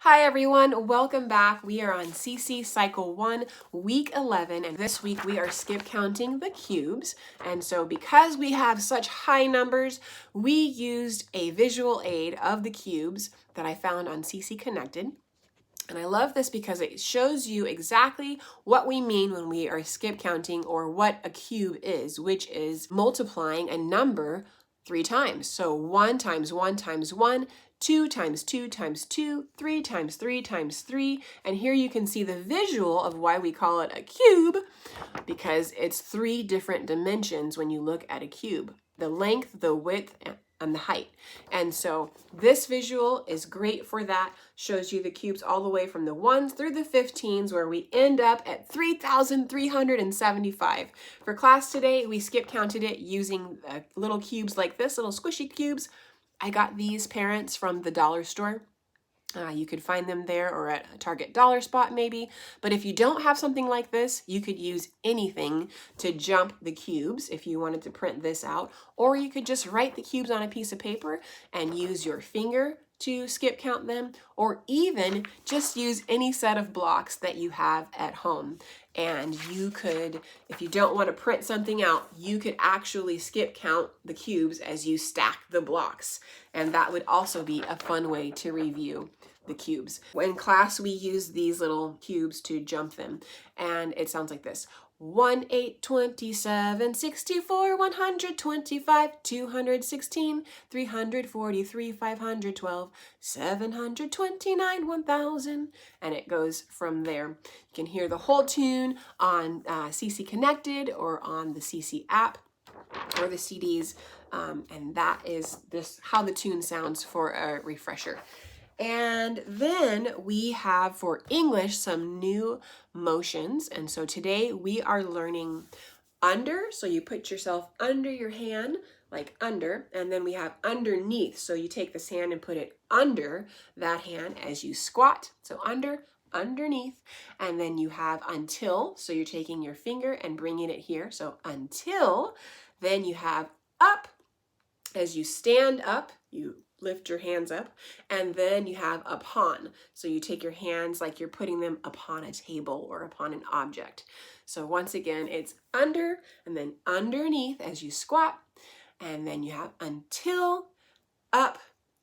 Hi everyone, welcome back. We are on CC Cycle 1, Week 11, and this week we are skip counting the cubes. And so because we have such high numbers, we used a visual aid of the cubes that I found on CC Connected. And I love this because it shows you exactly what we mean when we are skip counting or what a cube is, which is multiplying a number 3 times. So 1 times 1 times 1, 2 times 2 times 2, 3 times 3 times 3. And here you can see the visual of why we call it a cube, because it's 3 different dimensions when you look at a cube: the length, the width, and the height. And so this visual is great for that. Shows you the cubes all the way from the 1s through the 15s, where we end up at 3,375. For class today, we skip counted it using little cubes like this, little squishy cubes. I got these parents from the dollar store. You could find them there or at a Target dollar spot maybe. But if you don't have something like this, you could use anything to jump the cubes if you wanted to print this out. Or you could just write the cubes on a piece of paper and use your finger to skip count them, or even just use any set of blocks that you have at home. And you could, if you don't want to print something out, you could actually skip count the cubes as you stack the blocks. And that would also be a fun way to review the cubes. In class, we use these little cubes to jump them. And it sounds like this: 1, 8, 27, 64, 125, 216, 343, 512, 729, 1000, and it goes from there. You can hear the whole tune on CC Connected or on the CC app or the CDs, and that is how the tune sounds for a refresher. And then we have for English some new motions. And so today we are learning under. So you put yourself under your hand, like under, and then we have underneath. So you take this hand and put it under that hand as you squat. So under, underneath, and then you have until. So you're taking your finger and bringing it here. So until. Then you have up. As you stand up, you lift your hands up, and then you have upon. So you take your hands like you're putting them upon a table or upon an object. So once again, it's under and then underneath as you squat, and then you have until, up,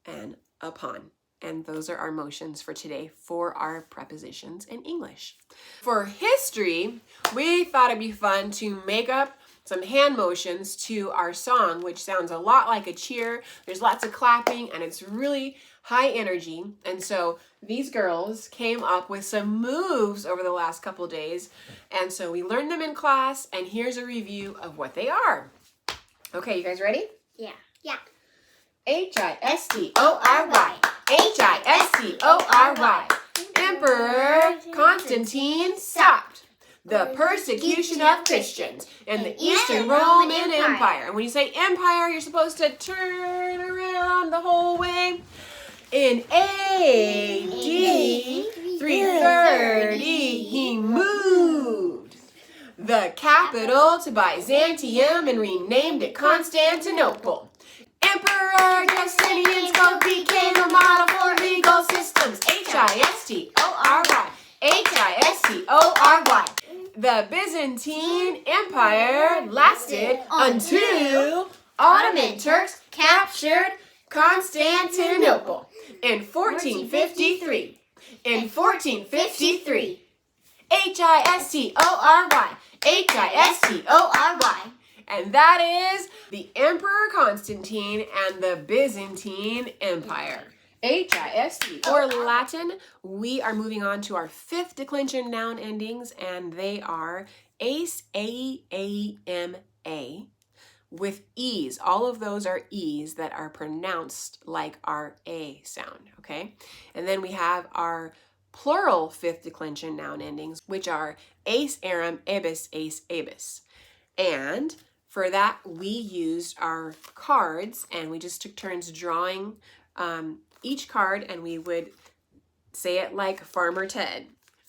and upon. And those are our motions for today for our prepositions in English. For history, we thought it'd be fun to make up some hand motions to our song, which sounds a lot like a cheer. There's lots of clapping and it's really high energy. And so these girls came up with some moves over the last couple days. And so we learned them in class, and here's a review of what they are. Okay, you guys ready? Yeah. Yeah. H-I-S-T-O-R-Y. H-I-S-T-O-R-Y. Emperor Constantine stopped the persecution of Christians in the Eastern Roman Empire. And when you say empire, you're supposed to turn around the whole way. In A.D. 330, he moved the capital to Byzantium and renamed it Constantinople. Emperor Justinian's code became a model for legal systems. H-I-S-T-O-R-Y. H-I-S-T-O-R-Y. The Byzantine Empire lasted until Ottoman Turks captured Constantinople in 1453. In 1453. H-I-S-T-O-R-Y. H-I-S-T-O-R-Y. And that is the Emperor Constantine and the Byzantine Empire. H-I-S-T. For Latin, we are moving on to our 5th declension noun endings, and they are ace, A-A-M-A, with E's. All of those are E's that are pronounced like our A sound, okay? And then we have our plural 5th declension noun endings, which are ace, aram, ebis, ace, abis. And for that, we used our cards, and we just took turns drawing each card, and we would say it like Farmer Ted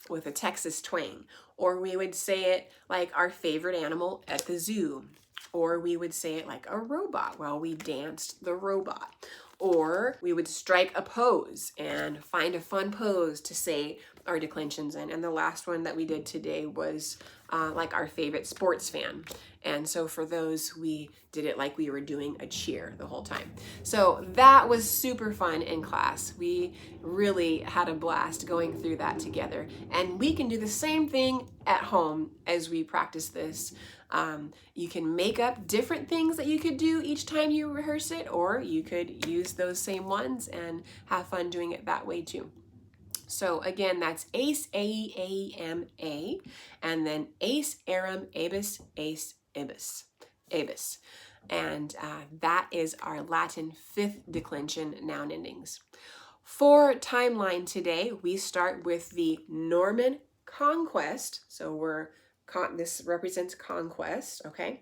with a Texas twang, or we would say it like our favorite animal at the zoo, or we would say it like a robot while we danced the robot, Or we would strike a pose and find a fun pose to say our declensions in. And the last one that we did today was like our favorite sports fan. And so for those, we did it like we were doing a cheer the whole time. So that was super fun in class. We really had a blast going through that together. And we can do the same thing at home as we practice this. You can make up different things that you could do each time you rehearse it, or you could use those same ones and have fun doing it that way too. So again, that's ace, A-E-A-M-A, and then ace, aram, abus, ace, ibis, abus. And that is our Latin 5th declension noun endings. For timeline today, we start with the Norman conquest. So this represents conquest, okay?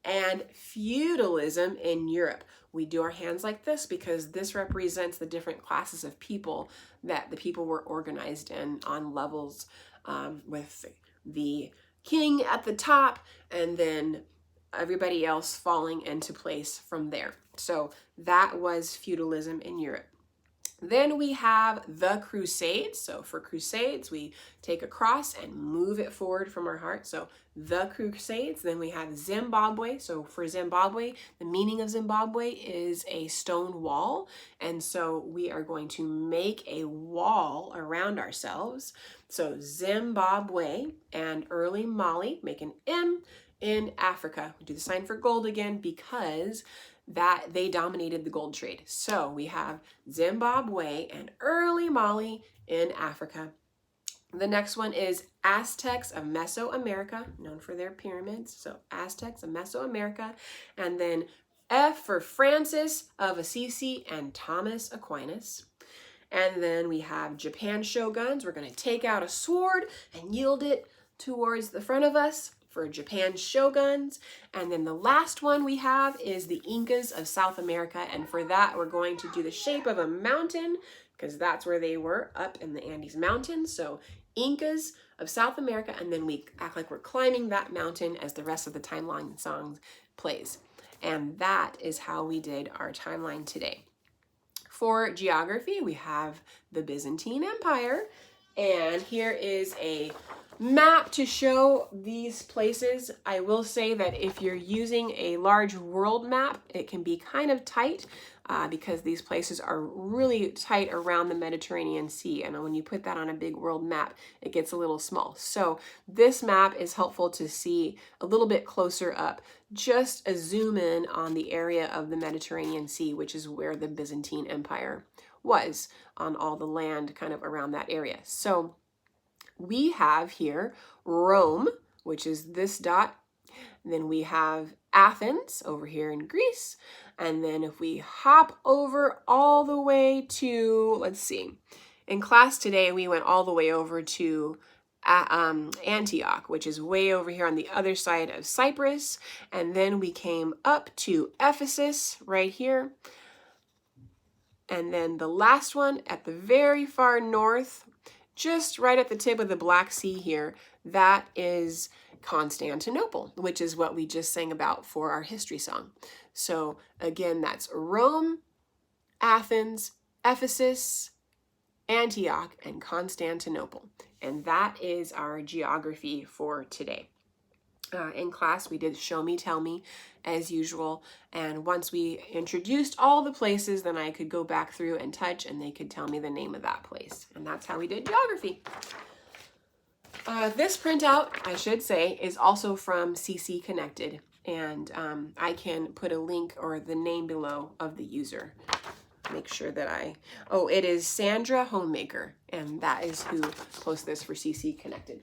And feudalism in Europe. We do our hands like this because this represents the different classes of people that the people were organized in on levels, with the king at the top and then everybody else falling into place from there. So that was feudalism in Europe. Then we have the Crusades. So for Crusades, we take a cross and move it forward from our heart. So the Crusades. Then we have Zimbabwe. So for Zimbabwe, the meaning of Zimbabwe is a stone wall. And so we are going to make a wall around ourselves. So Zimbabwe and early Mali, make an M in Africa. We do the sign for gold again because that they dominated the gold trade. So we have Zimbabwe and early Mali in Africa. The next one is Aztecs of Mesoamerica, known for their pyramids. So Aztecs of Mesoamerica. And then F for Francis of Assisi and Thomas Aquinas. And then we have Japan shoguns. We're going to take out a sword and yield it towards the front of us for Japan shoguns. And then the last one we have is the Incas of South America. And for that, we're going to do the shape of a mountain because that's where they were, up in the Andes Mountains. So Incas of South America, and then we act like we're climbing that mountain as the rest of the timeline song plays. And that is how we did our timeline today. For geography, we have the Byzantine Empire, and here is a map to show these places. I will say that if you're using a large world map, it can be kind of tight because these places are really tight around the Mediterranean Sea. And when you put that on a big world map, it gets a little small. So this map is helpful to see a little bit closer up. Just a zoom in on the area of the Mediterranean Sea, which is where the Byzantine Empire was, on all the land kind of around that area. So we have here Rome, which is this dot. And then we have Athens over here in Greece. And then if we hop over all the way to, let's see, in class today, we went all the way over to Antioch, which is way over here on the other side of Cyprus. And then we came up to Ephesus right here. And then the last one at the very far north, just right at the tip of the Black Sea here, that is Constantinople, which is what we just sang about for our history song. So again, that's Rome, Athens, Ephesus, Antioch, and Constantinople. And that is our geography for today. In class, we did show me, tell me, as usual. And once we introduced all the places, then I could go back through and touch, and they could tell me the name of that place. And that's how we did geography. This printout, I should say, is also from CC Connected. And I can put a link or the name below of the user. Make sure that it is Sandra Homemaker. And that is who posted this for CC Connected.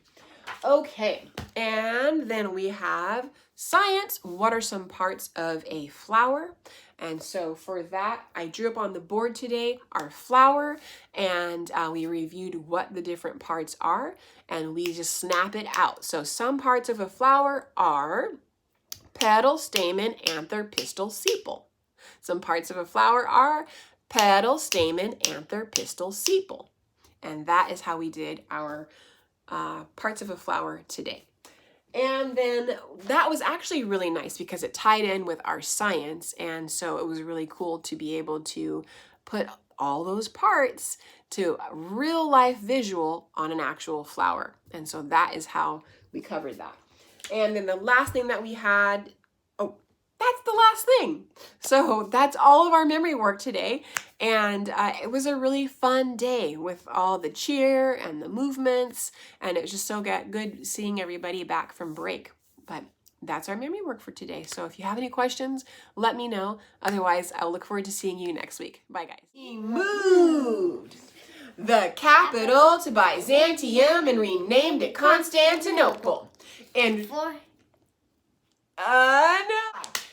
Okay, and then we have science. What are some parts of a flower? And so for that, I drew up on the board today our flower, and we reviewed what the different parts are, and we just snap it out. So some parts of a flower are petal, stamen, anther, pistil, sepal. Some parts of a flower are petal, stamen, anther, pistil, sepal. And that is how we did our parts of a flower today. And then that was actually really nice because it tied in with our science, and so it was really cool to be able to put all those parts to a real life visual on an actual flower. And so that is how we covered that. And then the last thing that we had, oh, that's the last thing. So that's all of our memory work today. And it was a really fun day with all the cheer and the movements. And it was just so good seeing everybody back from break. But that's our memory work for today. So if you have any questions, let me know. Otherwise, I'll look forward to seeing you next week. Bye, guys. He moved the capital to Byzantium and renamed it Constantinople. And no.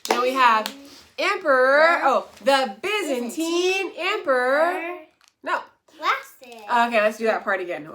Then we have Emperor, the Byzantine Emperor. No. Lasted. Okay, let's do that part again.